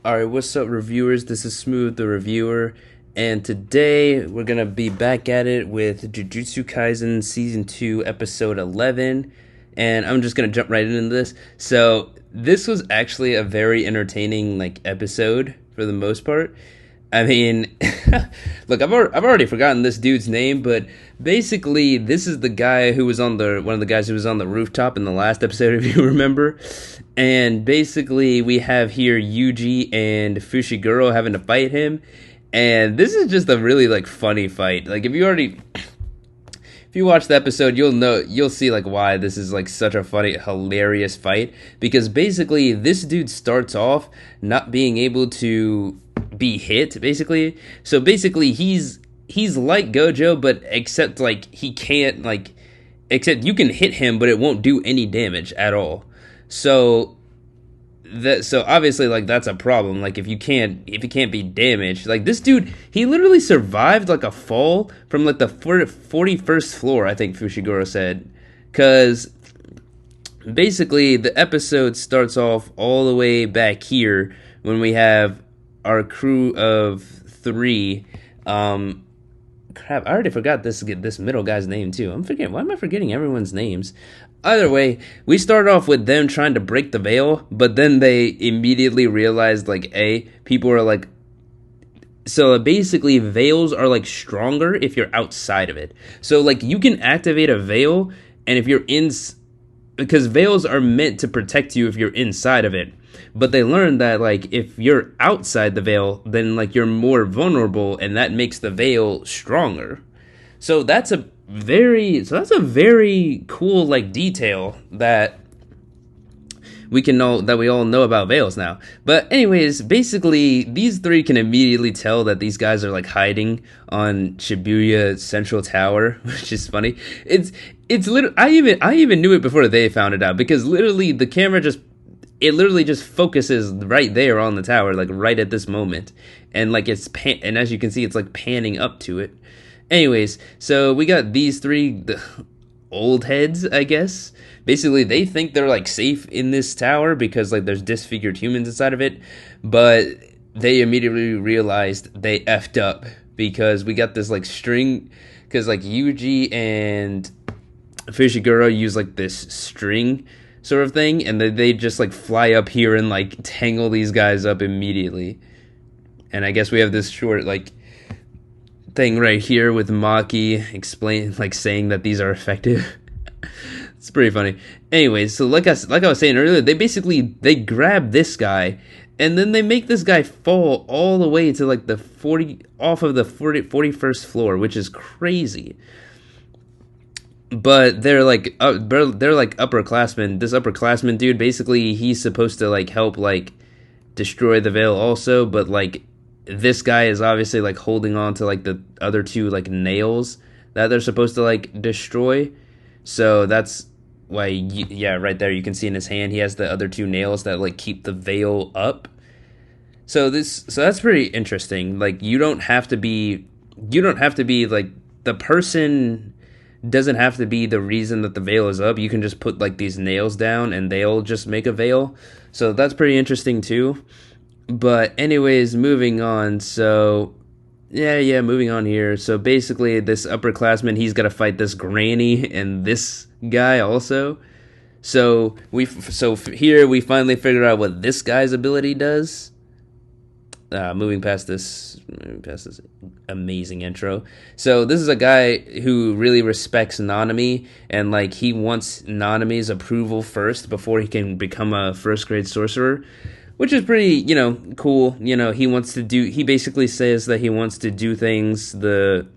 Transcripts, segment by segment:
Alright, what's up, reviewers? This is Smooth the Reviewer, and today we're gonna be back at it with Jujutsu Kaisen Season 2, Episode 11, and I'm just gonna jump right into this. So, this was actually a very entertaining, episode for the most part. I mean, look, I've already forgotten this dude's name, but basically, this is the guy who was on one of the guys who was on the rooftop in the last episode, if you remember. And basically, we have here Yuji and Fushiguro having to fight him, and this is just a really funny fight. If you watch the episode, you'll see why this is such a funny, hilarious fight, because basically this dude starts off not being able to be hit, basically. So basically he's like Gojo, but except he can't except you can hit him, but it won't do any damage at all. So obviously that's a problem. If you can't be damaged, this dude, he literally survived a fall from the 41st floor, I think Fushiguro said, because basically the episode starts off all the way back here when we have our crew of 3. Crap, I already forgot this middle guy's name too. Why am I forgetting everyone's names? Either way, we start off with them trying to break the veil, but then they immediately realized people are so basically veils are stronger if you're outside of it. So you can activate a veil, and if you're because veils are meant to protect you if you're inside of it. But they learned that if you're outside the veil, then you're more vulnerable, and that makes the veil stronger. So that's a very cool detail that we all know about veils now. But anyways, basically these 3 can immediately tell that these guys are hiding on Shibuya Central Tower, which is funny. It's literally, I even knew it before they found it out, because literally the camera just focuses right there on the tower, right at this moment, and and as you can see, it's panning up to it. Anyways, so we got these 3 the old heads, I guess. Basically, they think they're safe in this tower because there's disfigured humans inside of it, but they immediately realized they effed up, because we got this string, because Yuji and Fushiguro use this string sort of thing, and they just fly up here and tangle these guys up immediately. And I guess we have this short thing right here with Maki saying that these are effective. It's pretty funny. Anyways, so like I was saying earlier, they grab this guy, and then they make this guy fall all the way to the 41st floor, which is crazy. But they're upperclassmen. This upperclassman dude, basically, he's supposed to help destroy the veil also, but this guy is obviously holding on to the other 2 nails that they're supposed to destroy. So that's why, right there you can see in his hand he has the other 2 nails that keep the veil up. So that's pretty interesting. You don't have to be the person doesn't have to be the reason that the veil is up. You can just put these nails down and they'll just make a veil. So that's pretty interesting too. But anyways, moving on. So moving on here. So basically this upperclassman, he's got to fight this granny and this guy also. So here we finally figured out what this guy's ability does. Moving past this amazing intro. So this is a guy who really respects Nanami, and he wants Nanami's approval first before he can become a first grade sorcerer, which is pretty, cool. He basically says that he wants to do things the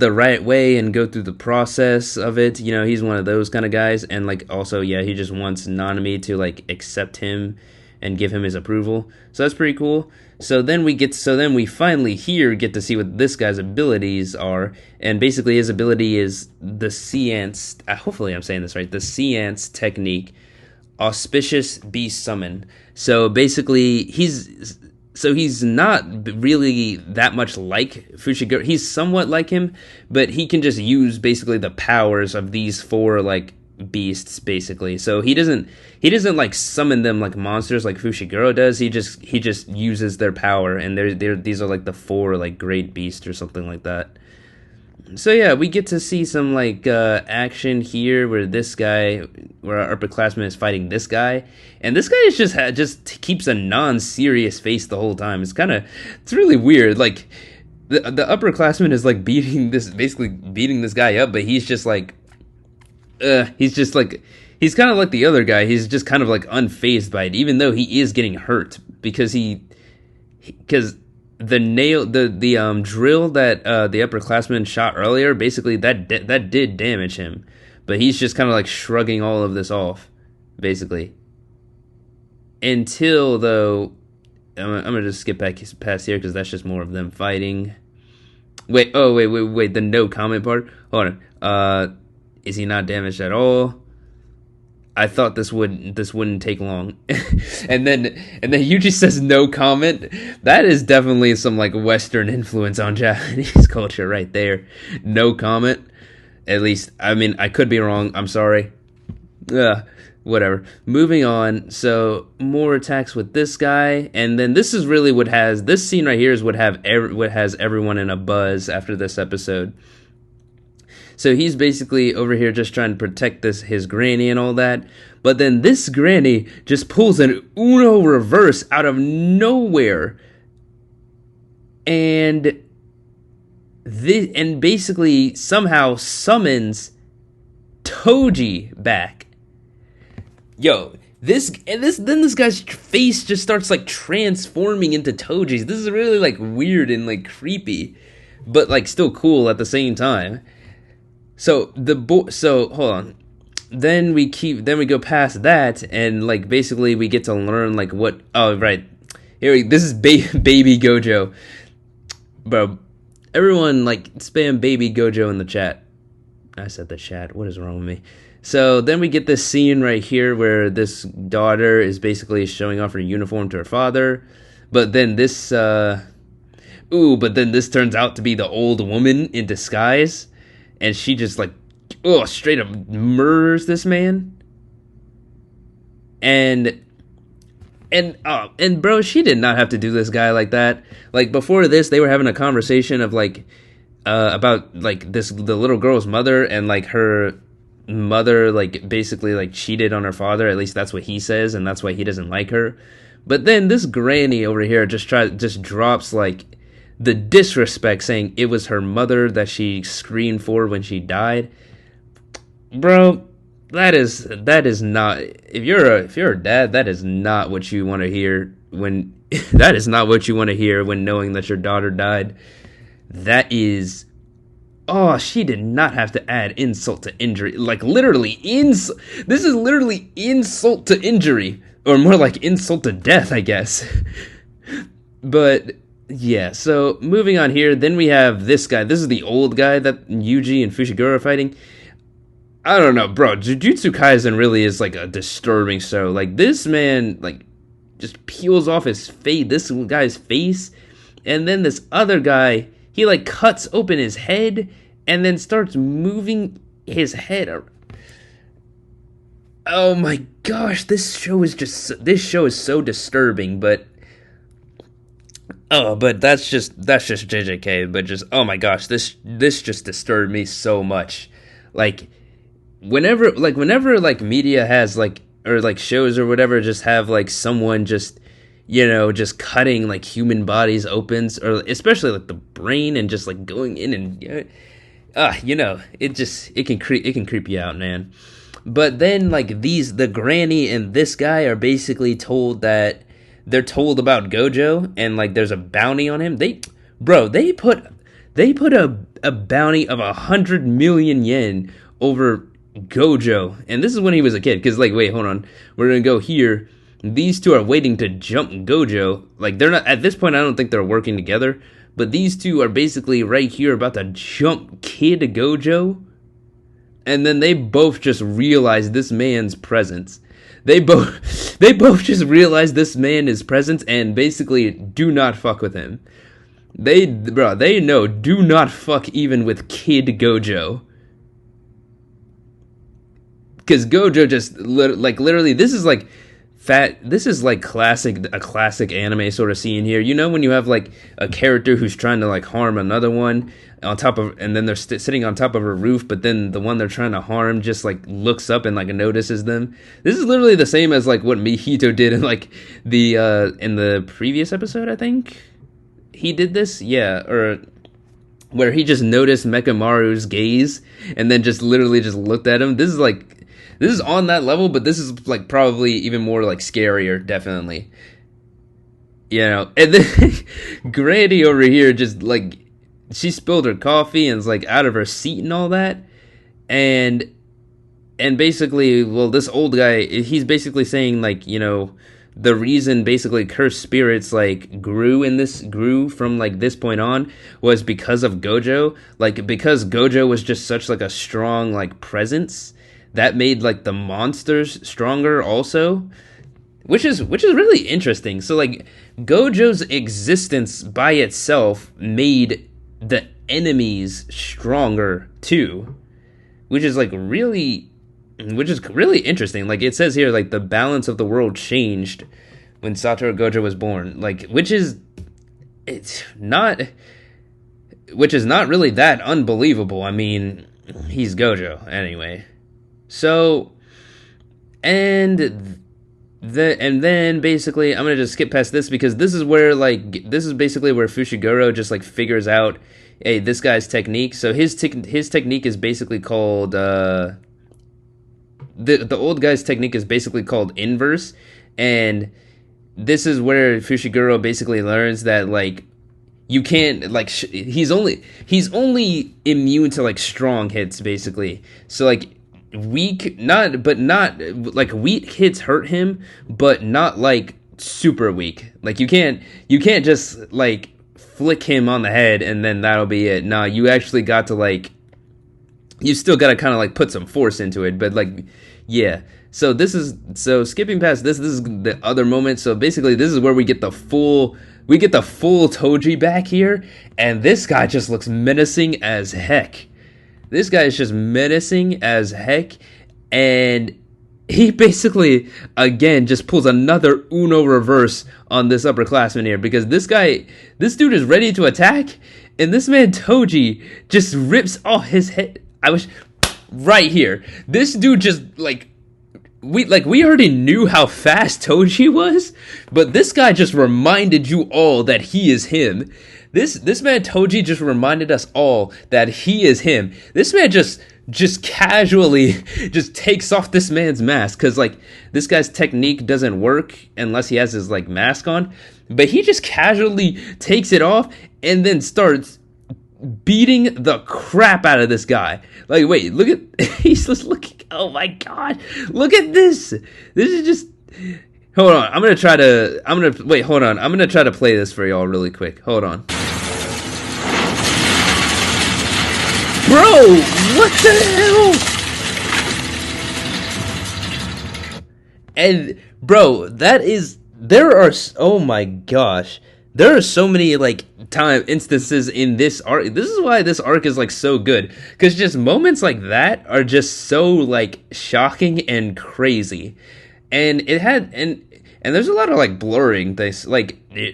right way and go through the process of it. He's one of those kind of guys, and also, he just wants Nanami to accept him and give him his approval. So that's pretty cool. So then we finally here get to see what this guy's abilities are. And basically his ability is the Seance, hopefully I'm saying this right, the Seance technique, auspicious beast summon. So basically he's not really that much like Fushiguro. He's somewhat like him, but he can just use basically the powers of these 4 beasts basically. So he doesn't like summon them like monsters like Fushiguro does. He just uses their power, and these are like the 4 like great beasts or something like that. So yeah, we get to see some like action here where our upperclassman is fighting this guy, and this guy is just keeps a non-serious face the whole time. It's really weird. Like the upperclassman is like basically beating this guy up, but he's just like, he's kind of like the other guy. He's just kind of like unfazed by it, even though he is getting hurt because the drill that the upperclassman shot earlier, basically that did damage him, but he's just kind of like shrugging all of this off, basically. Until though, I'm gonna just skip past here because that's just more of them fighting. Wait, the no comment part. Hold on. Is he not damaged at all? I thought this wouldn't take long. and then Yuji says no comment. That is definitely some like Western influence on Japanese culture right there. No comment. At least, I mean, I could be wrong. I'm sorry. Whatever. Moving on. So more attacks with this guy, and then this is really this scene right here is what has everyone in a buzz after this episode. So he's basically over here just trying to protect his granny and all that. But then this granny just pulls an Uno reverse out of nowhere. And basically somehow summons Toji back. Yo, then this guy's face just starts like transforming into Toji's. This is really like weird and like creepy, but like still cool at the same time. So hold on. Then we go past that, and like basically we get to learn like what. Oh right, this is baby Gojo, bro. Everyone like spam baby Gojo in the chat. I said the chat. What is wrong with me? So then we get this scene right here where this daughter is basically showing off her uniform to her father, but then this turns out to be the old woman in disguise. And she just like, straight up murders this man. And bro, she did not have to do this guy like that. Like before this, they were having a conversation of like, about like the little girl's mother, and like her mother like basically like cheated on her father. At least that's what he says, and that's why he doesn't like her. But then this granny over here just drops like the disrespect, saying it was her mother that she screamed for when she died. Bro, that is not, if you're a dad, that is not what you want to hear when that is not what you want to hear when knowing that your daughter died. That is, she did not have to add insult to injury. Like literally this is literally insult to injury, or more like insult to death, I guess. But yeah, so moving on here, then we have this guy. This is the old guy that Yuji and Fushiguro are fighting. I don't know, bro. Jujutsu Kaisen really is like a disturbing show. Like this man, like just peels off this guy's face, and then this other guy, he like cuts open his head and then starts moving his head. Oh my gosh, this show is so disturbing, but. Oh, but that's just JJK. But just, oh my gosh, this just disturbed me so much. Like whenever like media has like, or like shows or whatever, just have like someone just, just cutting like human bodies open, or especially like the brain, and just like going in and it can creep you out, man. But then like the granny and this guy are basically told that. They're told about Gojo, and like there's a bounty on him. They put a bounty of 100 million yen over Gojo, and this is when he was a kid. Because like, wait, hold on, we're gonna go here. These two are waiting to jump Gojo. Like they're not at this point. I don't think they're working together. But these two are basically right here about to jump Kid Gojo, and then they both just realize this man's presence. They both just realize this man is present and basically do not fuck with him. They know, do not fuck even with Kid Gojo. because Gojo just literally this is like this is like a classic anime sort of scene here. You know, when you have like a character who's trying to like harm another one on top of, and then they're sitting on top of a roof, but then the one they're trying to harm just like looks up and like notices them. This is literally the same as like what Mihito did in like in the previous episode. I think he did this, yeah, or where he just noticed Mekamaru's gaze and then just literally just looked at him. This is on that level, but this is like probably even more like scarier, definitely. You know, and then Grady over here just like, she spilled her coffee and is like out of her seat and all that, and basically, well, this old guy, he's basically saying like, you know, the reason basically cursed spirits like grew from like this point on was because of Gojo, like because Gojo was just such like a strong like presence that made like the monsters stronger also, which is really interesting. So like Gojo's existence by itself made the enemies stronger too, which is really interesting. Like it says here, like the balance of the world changed when Satoru Gojo was born, like which is not really that unbelievable. I mean, he's Gojo anyway. So, and then basically, I'm gonna just skip past this because this is basically where Fushiguro just like figures out, hey, this guy's technique. So his technique is basically called the old guy's technique is basically called inverse, and this is where Fushiguro basically learns that like you can't like he's only immune to like strong hits basically. So like weak hits hurt him, but not like super weak. Like you can't just like flick him on the head and then that'll be it. Nah, you actually got to like, you still got to kind of like put some force into it, but like, yeah. So skipping past this is the other moment. So basically this is where we get the full Toji back here, and this guy just looks menacing as heck. This guy is just menacing as heck, and he basically, again, just pulls another Uno reverse on this upperclassman here, because this dude is ready to attack, and this man Toji just rips off his head. Right here. This dude just, we already knew how fast Toji was, but this guy just reminded you all that he is him. This man Toji just reminded us all that he is him. This man just casually just takes off this man's mask, because like this guy's technique doesn't work unless he has his like mask on, but he just casually takes it off and then starts beating the crap out of this guy. Like, wait, look at, he's just looking, oh my god, look at this. This is just, hold on, I'm gonna try to play this for y'all really quick. Hold on. Bro, what the hell? And bro, oh my gosh, there are so many like instances in this arc. This is why this arc is like so good, because just moments like that are just so like shocking and crazy. And there's a lot of like blurring.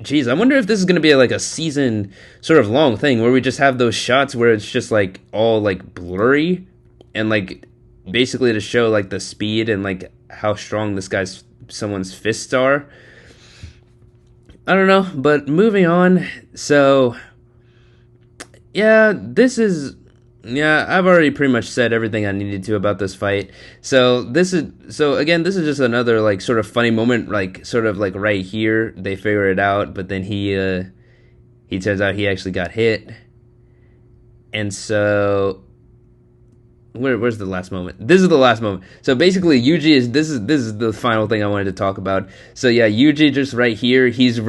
Geez, I wonder if this is gonna be like a season sort of long thing where we just have those shots where it's just like all like blurry and like basically to show like the speed and like how strong someone's fists are. I don't know, but moving on. So yeah, I've already pretty much said everything I needed to about this fight. So this is just another like sort of funny moment, like sort of like right here they figure it out, but then he turns out he actually got hit. And so where's the last moment? This is the last moment. So basically Yuji this is the final thing I wanted to talk about. So yeah, Yuji just right here, he's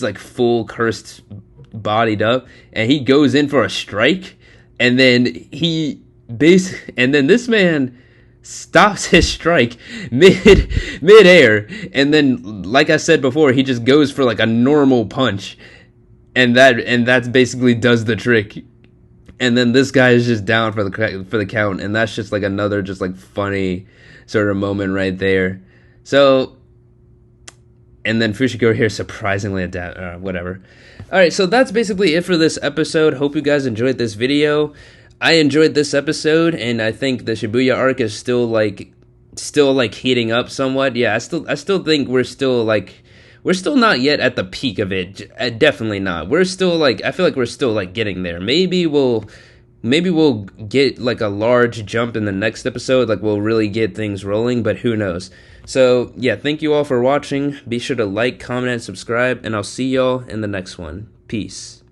like full cursed bodied up, and he goes in for a strike. And then this man stops his strike mid-air, and then, like I said before, he just goes for like a normal punch, and that basically does the trick. and then this guy is just down for the count, and that's just like another just like funny sort of moment right there. So, and then Fushiguro here surprisingly adapt, whatever. All right, so that's basically it for this episode. Hope you guys enjoyed this video. I enjoyed this episode, and I think the Shibuya arc is still heating up somewhat. Yeah, I still think we're still not yet at the peak of it. Definitely not. We're still like, I feel like we're still like getting there. Maybe we'll get like a large jump in the next episode. Like we'll really get things rolling, but who knows? So yeah, thank you all for watching. Be sure to like, comment, and subscribe, and I'll see y'all in the next one. Peace.